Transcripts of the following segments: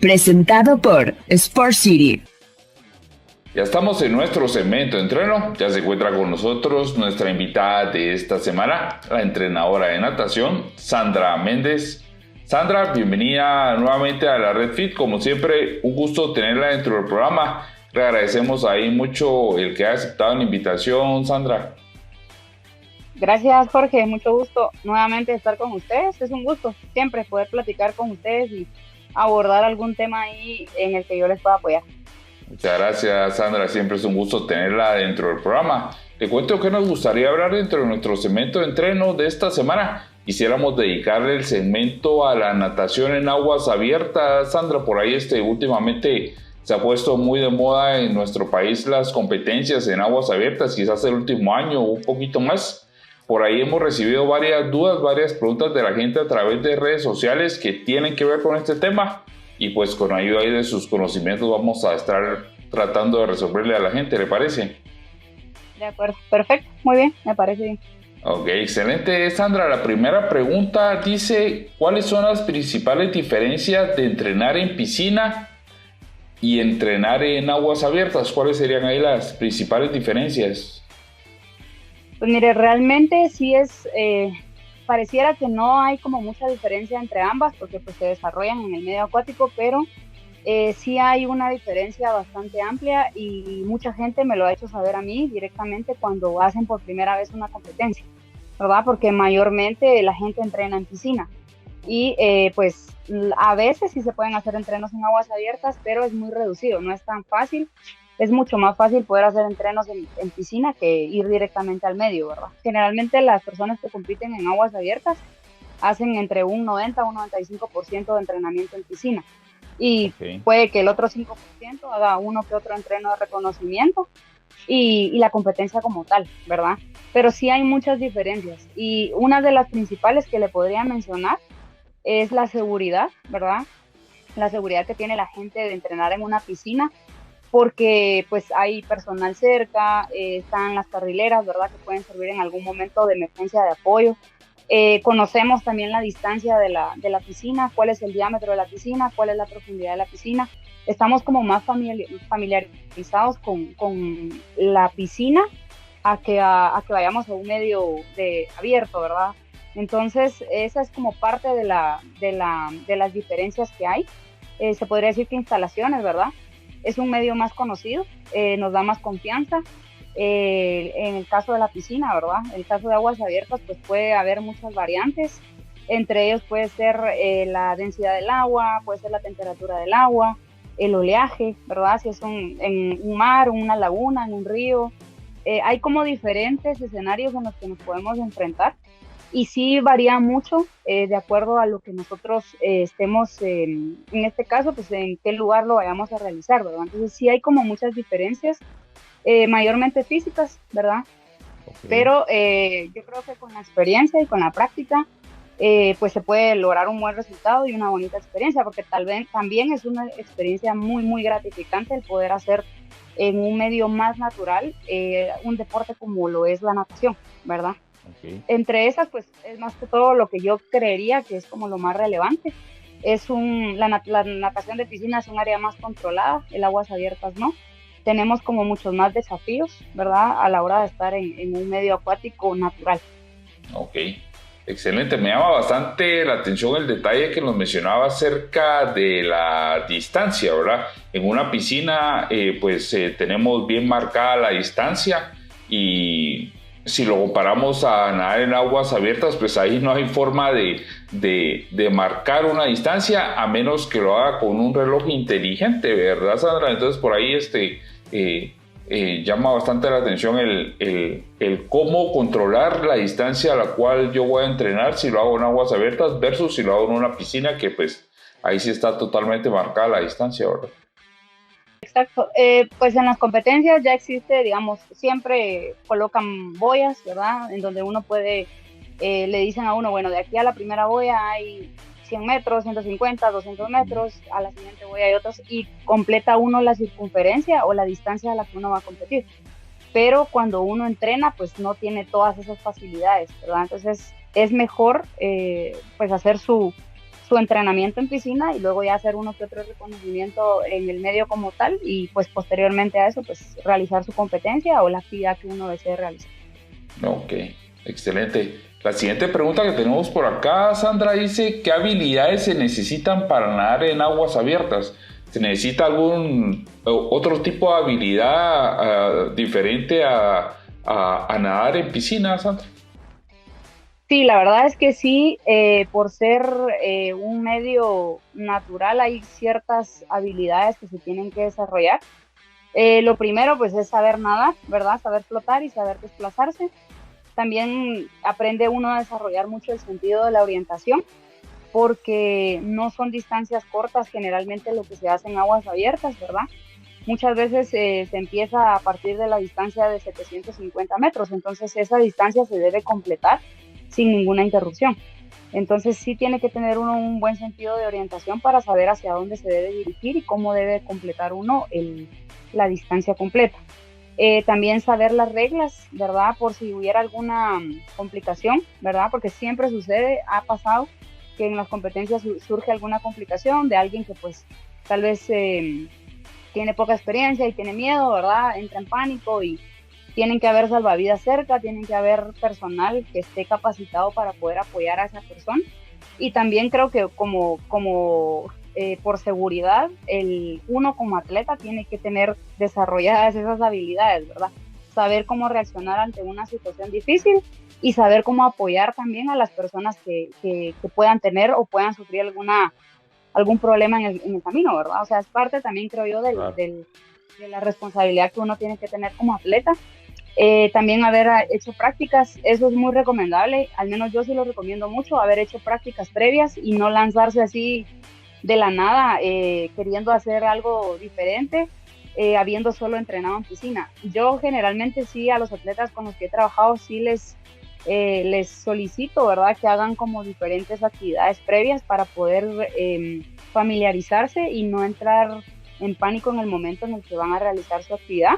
presentado por Sport City. Ya estamos en nuestro segmento de entreno. Ya se encuentra con nosotros nuestra invitada de esta semana, la entrenadora de natación, Sandra Méndez. Sandra, bienvenida nuevamente a la Red Fit. Como siempre, un gusto tenerla dentro del programa. Le agradecemos ahí mucho el que haya aceptado la invitación, Sandra. Gracias, Jorge, mucho gusto nuevamente estar con ustedes. Es un gusto siempre poder platicar con ustedes y abordar algún tema ahí en el que yo les pueda apoyar. Muchas gracias, Sandra. Siempre es un gusto tenerla dentro del programa. Te cuento que nos gustaría hablar dentro de nuestro segmento de entreno de esta semana. Quisiéramos dedicarle el segmento a la natación en aguas abiertas. Sandra, por ahí últimamente se ha puesto muy de moda en nuestro país las competencias en aguas abiertas, quizás el último año o un poquito más. Por ahí hemos recibido varias dudas, varias preguntas de la gente a través de redes sociales que tienen que ver con este tema. Y pues con ayuda ahí de sus conocimientos vamos a estar tratando de resolverle a la gente, ¿le parece? De acuerdo, perfecto, muy bien, me parece bien. Ok, excelente, Sandra. La primera pregunta dice, ¿cuáles son las principales diferencias de entrenar en piscina y entrenar en aguas abiertas? ¿Cuáles serían ahí las principales diferencias? Pues mire, realmente sí pareciera que no hay como mucha diferencia entre ambas porque pues se desarrollan en el medio acuático, pero sí hay una diferencia bastante amplia y mucha gente me lo ha hecho saber a mí directamente cuando hacen por primera vez una competencia, ¿verdad? Porque mayormente la gente entrena en piscina y pues a veces sí se pueden hacer entrenos en aguas abiertas, pero es muy reducido, no es tan fácil. Es mucho más fácil poder hacer entrenos en piscina que ir directamente al medio, ¿verdad? Generalmente las personas que compiten en aguas abiertas hacen entre un 90 a un 95% de entrenamiento en piscina. Y puede que el otro 5% haga uno que otro entreno de reconocimiento y la competencia como tal, ¿verdad? Pero sí hay muchas diferencias. Y una de las principales que le podría mencionar es la seguridad, ¿verdad? La seguridad que tiene la gente de entrenar en una piscina, porque pues hay personal cerca, están las carrileras, ¿verdad? Que pueden servir en algún momento de emergencia de apoyo. Conocemos también la distancia de la piscina, cuál es el diámetro de la piscina, cuál es la profundidad de la piscina. Estamos como más familiarizados con la piscina a que vayamos a un medio abierto, ¿verdad? Entonces, esa es como parte de las diferencias que hay. Se podría decir que instalaciones, ¿verdad? Es un medio más conocido, nos da más confianza. En el caso de la piscina, ¿verdad? En el caso de aguas abiertas, pues puede haber muchas variantes. Entre ellos puede ser la densidad del agua, puede ser la temperatura del agua, el oleaje, ¿verdad? Si es en un mar, una laguna, en un río. Hay como diferentes escenarios en los que nos podemos enfrentar. Y sí varía mucho de acuerdo a lo que nosotros estemos, en este caso, pues en qué lugar lo vayamos a realizar, ¿verdad? Entonces sí hay como muchas diferencias, mayormente físicas, ¿verdad? Okay. Pero yo creo que con la experiencia y con la práctica, pues se puede lograr un buen resultado y una bonita experiencia, porque también es una experiencia muy, muy gratificante el poder hacer en un medio más natural un deporte como lo es la natación, ¿verdad? Okay. Entre esas, pues es más que todo lo que yo creería que es como lo más relevante. La natación de piscina es un área más controlada, el aguas abiertas no. Tenemos como muchos más desafíos, ¿verdad? A la hora de estar en un medio acuático natural. Ok, excelente. Me llama bastante la atención el detalle que nos mencionaba acerca de la distancia, ¿verdad? En una piscina, tenemos bien marcada la distancia y si lo comparamos a nadar en aguas abiertas, pues ahí no hay forma de marcar una distancia a menos que lo haga con un reloj inteligente, ¿verdad, Sandra? Entonces por ahí llama bastante la atención el cómo controlar la distancia a la cual yo voy a entrenar si lo hago en aguas abiertas versus si lo hago en una piscina, que pues ahí sí está totalmente marcada la distancia, ¿verdad? Exacto, pues en las competencias ya existe, digamos, siempre colocan boyas, ¿verdad? En donde uno puede, le dicen a uno, bueno, de aquí a la primera boya hay 100 metros, 150, 200 metros, a la siguiente boya hay otros, y completa uno la circunferencia o la distancia a la que uno va a competir. Pero cuando uno entrena, pues no tiene todas esas facilidades, ¿verdad? Entonces es mejor, pues hacer su su entrenamiento en piscina y luego ya hacer uno que otro reconocimiento en el medio como tal y pues posteriormente a eso pues realizar su competencia o la actividad que uno desee realizar. Ok, excelente. La siguiente pregunta que tenemos por acá, Sandra, dice: ¿qué habilidades se necesitan para nadar en aguas abiertas? ¿Se necesita algún otro tipo de habilidad diferente a nadar en piscina, Sandra? Sí, la verdad es que sí, por ser un medio natural hay ciertas habilidades que se tienen que desarrollar. Lo primero pues es saber nadar, ¿verdad? Saber flotar y saber desplazarse. También aprende uno a desarrollar mucho el sentido de la orientación, porque no son distancias cortas generalmente lo que se hace en aguas abiertas, ¿verdad? Muchas veces se empieza a partir de la distancia de 750 metros, entonces esa distancia se debe completar sin ninguna interrupción. Entonces sí tiene que tener uno un buen sentido de orientación para saber hacia dónde se debe dirigir y cómo debe completar uno la distancia completa. También saber las reglas, ¿verdad? Por si hubiera alguna complicación, ¿verdad? Porque siempre sucede, ha pasado que en las competencias surge alguna complicación de alguien que pues tal vez tiene poca experiencia y tiene miedo, ¿verdad? Entra en pánico y tienen que haber salvavidas cerca, tienen que haber personal que esté capacitado para poder apoyar a esa persona. Y también creo que por seguridad, uno como atleta tiene que tener desarrolladas esas habilidades, ¿verdad? Saber cómo reaccionar ante una situación difícil y saber cómo apoyar también a las personas que puedan tener o puedan sufrir algún problema en el camino, ¿verdad? O sea, es parte también, creo yo, Claro. de la responsabilidad que uno tiene que tener como atleta. También haber hecho prácticas, eso es muy recomendable, al menos yo sí lo recomiendo mucho, haber hecho prácticas previas y no lanzarse así de la nada queriendo hacer algo diferente, habiendo solo entrenado en piscina. Yo generalmente sí a los atletas con los que he trabajado sí les solicito, ¿verdad? Que hagan como diferentes actividades previas para poder familiarizarse y no entrar en pánico en el momento en el que van a realizar su actividad.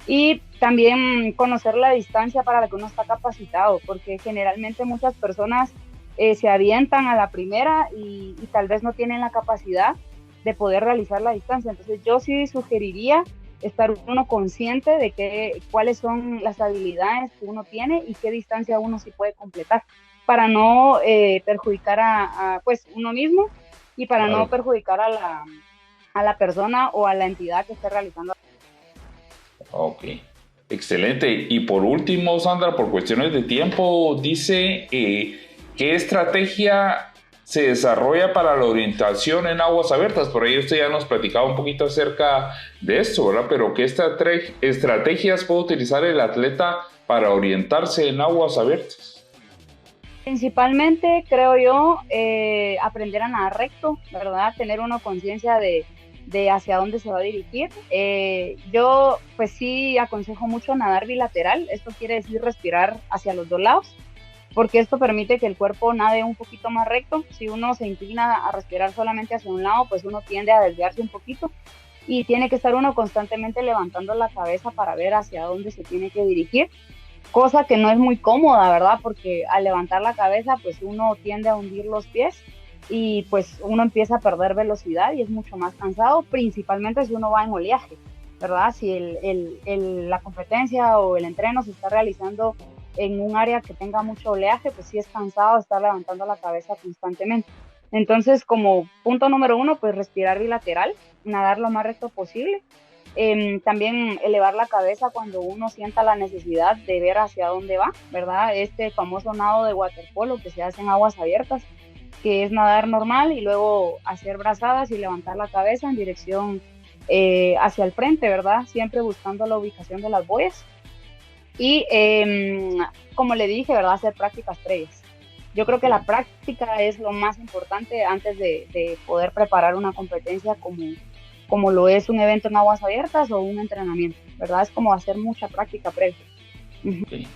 Y también conocer la distancia para la que uno está capacitado, porque generalmente muchas personas se avientan a la primera y tal vez no tienen la capacidad de poder realizar la distancia. Entonces yo sí sugeriría estar uno consciente de cuáles son las habilidades que uno tiene y qué distancia uno sí puede completar, para no perjudicar pues uno mismo y para Claro. no perjudicar a la persona o a la entidad que esté realizando. Ok, excelente. Y por último, Sandra, por cuestiones de tiempo, dice: ¿qué estrategia se desarrolla para la orientación en aguas abiertas? Por ahí usted ya nos platicaba un poquito acerca de esto, ¿verdad? Pero ¿qué estrategias puede utilizar el atleta para orientarse en aguas abiertas? Principalmente, creo yo, aprender a nadar recto, ¿verdad? Tener una conciencia de hacia dónde se va a dirigir. Yo, pues sí, aconsejo mucho nadar bilateral. Esto quiere decir respirar hacia los dos lados, porque esto permite que el cuerpo nade un poquito más recto. Si uno se inclina a respirar solamente hacia un lado, pues uno tiende a desviarse un poquito y tiene que estar uno constantemente levantando la cabeza para ver hacia dónde se tiene que dirigir, cosa que no es muy cómoda, ¿verdad? Porque al levantar la cabeza, pues uno tiende a hundir los pies y pues uno empieza a perder velocidad y es mucho más cansado, principalmente si uno va en oleaje, ¿verdad? Si la competencia o el entreno se está realizando en un área que tenga mucho oleaje, pues sí es cansado estar levantando la cabeza constantemente. Entonces, como punto número uno, pues respirar bilateral, nadar lo más recto posible. También elevar la cabeza cuando uno sienta la necesidad de ver hacia dónde va, ¿verdad? Este famoso nado de waterpolo que se hace en aguas abiertas, que es nadar normal y luego hacer brazadas y levantar la cabeza en dirección hacia el frente, ¿verdad? Siempre buscando la ubicación de las boyas. Y como le dije, ¿verdad? Hacer prácticas previas. Yo creo que la práctica es lo más importante antes de poder preparar una competencia como lo es un evento en aguas abiertas o un entrenamiento, ¿verdad? Es como hacer mucha práctica previa. Okay.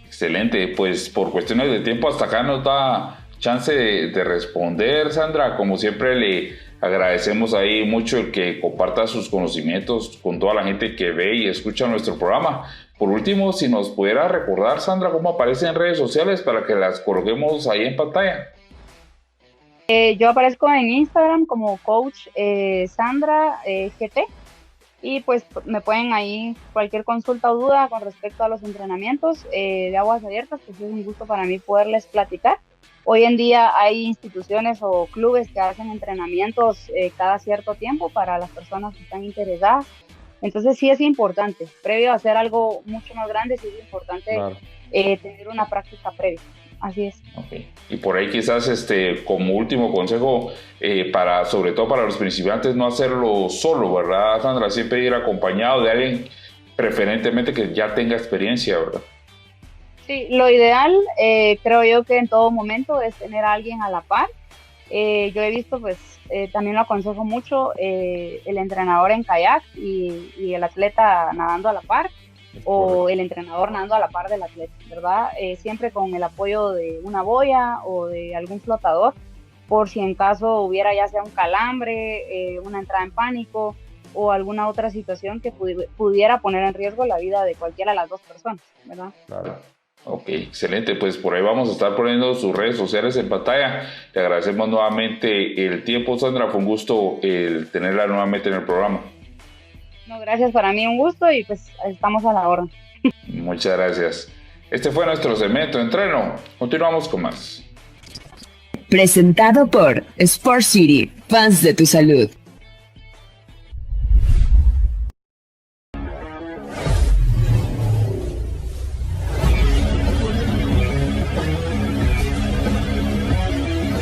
Excelente, pues por cuestiones de tiempo hasta acá nos da chance de responder, Sandra. Como siempre le agradecemos ahí mucho el que comparta sus conocimientos con toda la gente que ve y escucha nuestro programa. Por último, si nos pudiera recordar, Sandra, cómo aparece en redes sociales para que las coloquemos ahí en pantalla. Yo aparezco en Instagram como coach Sandra GT y pues me pueden ahí cualquier consulta o duda con respecto a los entrenamientos de aguas abiertas, pues es un gusto para mí poderles platicar. Hoy en día hay instituciones o clubes que hacen entrenamientos cada cierto tiempo para las personas que están interesadas. Entonces sí es importante, previo a hacer algo mucho más grande, sí es importante Claro. tener una práctica previa. Así es. Okay. Y por ahí quizás como último consejo, sobre todo para los principiantes, no hacerlo solo, ¿verdad, Sandra? Siempre ir acompañado de alguien, preferentemente que ya tenga experiencia, ¿verdad? Sí, lo ideal, creo yo que en todo momento es tener a alguien a la par. Yo he visto, pues, también lo aconsejo mucho, el entrenador en kayak y el atleta nadando a la par, o el entrenador nadando a la par del atleta, ¿verdad? Siempre con el apoyo de una boya o de algún flotador, por si en caso hubiera ya sea un calambre, una entrada en pánico o alguna otra situación que pudiera poner en riesgo la vida de cualquiera de las dos personas, ¿verdad? Claro. Ok, excelente. Pues por ahí vamos a estar poniendo sus redes sociales en pantalla. Te agradecemos nuevamente el tiempo, Sandra. Fue un gusto el tenerla nuevamente en el programa. No, gracias, para mí un gusto y pues estamos a la orden. Muchas gracias. Este fue nuestro segmento de entreno. Continuamos con más. Presentado por Sport City, fans de tu salud.